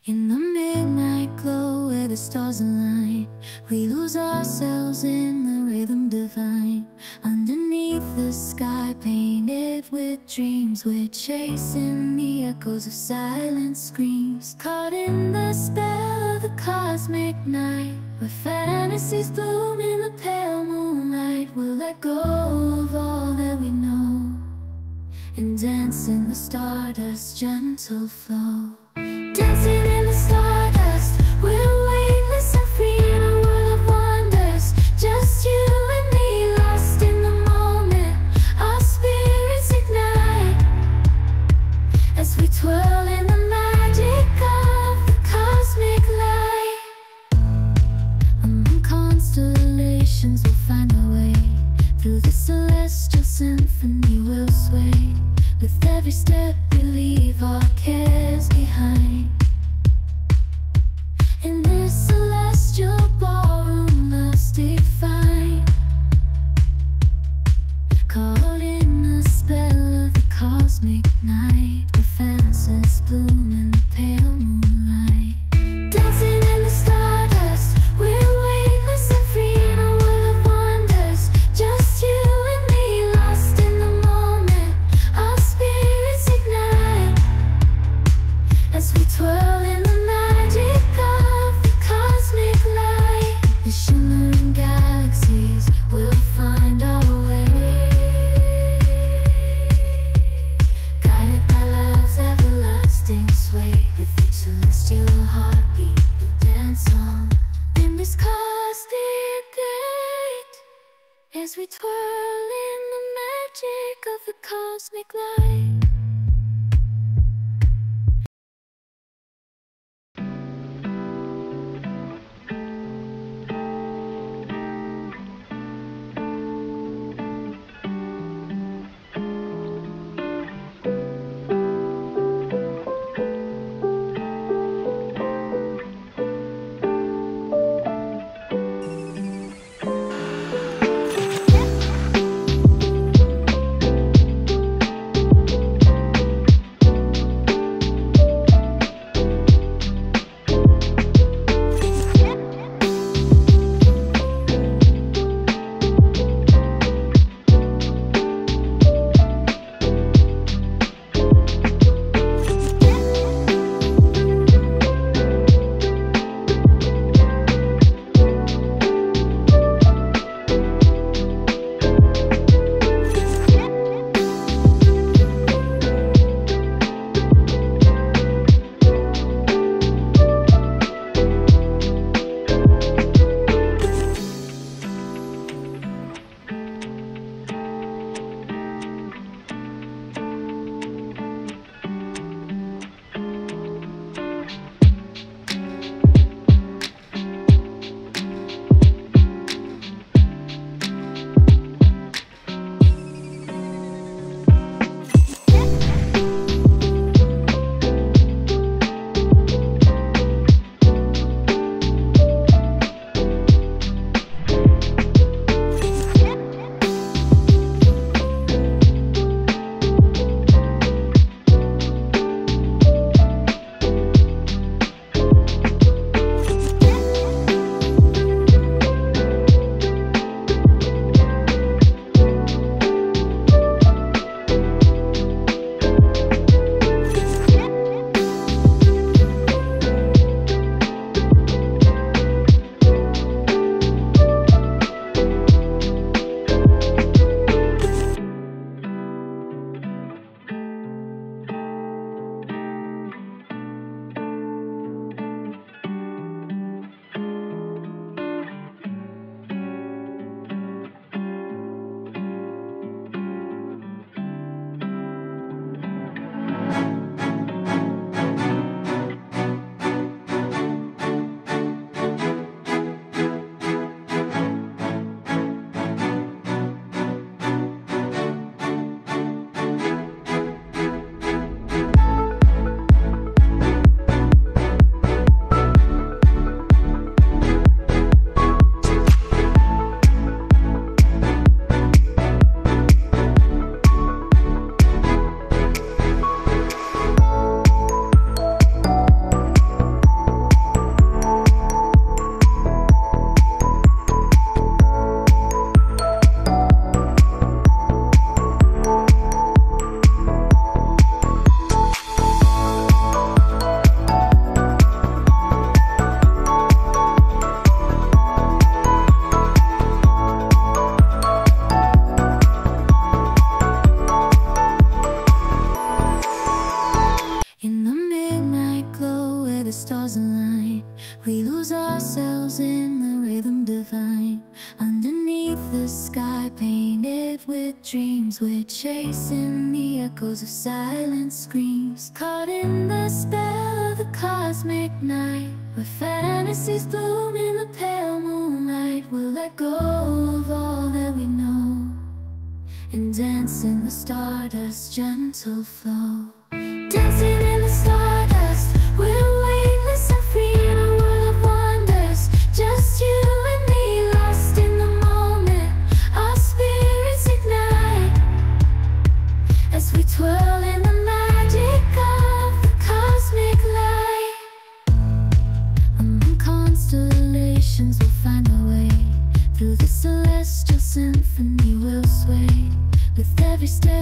In the midnight glow where the stars align, we lose ourselves in the rhythm divine. Underneath the sky painted with dreams, we're chasing the echoes of silent screams. Caught in the spell of the cosmic night, where fantasies bloom in the pale moonlight. We'll let go of all that we know and dance in the stardust's gentle flow. Dancing in the stardust, we're weightless and free in a world of wonders. Just you and me, lost in the moment. Our spirits ignite as we twirl in the magic of the cosmic light. Among constellations we'll find our way. Through the celestial symphony we'll sway. With every step we leave our cares behind. In this celestial ballroom love's defined. Caught in the spell of the cosmic night, where fantasies bloom in the pale moonlight. Dancing in the stardust, we're weightless and free in a world of wonders. Just you and me, lost in the moment. Our spirits ignite as we twirl in the magic of the cosmic light. The shimmering galaxies will find our way, guided by love's everlasting sway. With each celestial heartbeat we dance on in this cosmic light, as we twirl in the magic of the cosmic light. painted with dreams. We're chasing the echoes of silent screams, caught in the spell of the cosmic night, where fantasies bloom in the pale moonlight. We'll let go of all that we know and dance in the stardust's gentle flow. Dancing in the stardust, we're weightless and free in a world of wonders. Just you and me, lost in the moment. Our spirits ignite as we twirl in the magic of the cosmic light. Among constellations we'll find our way, through the celestial symphony we'll sway. With every step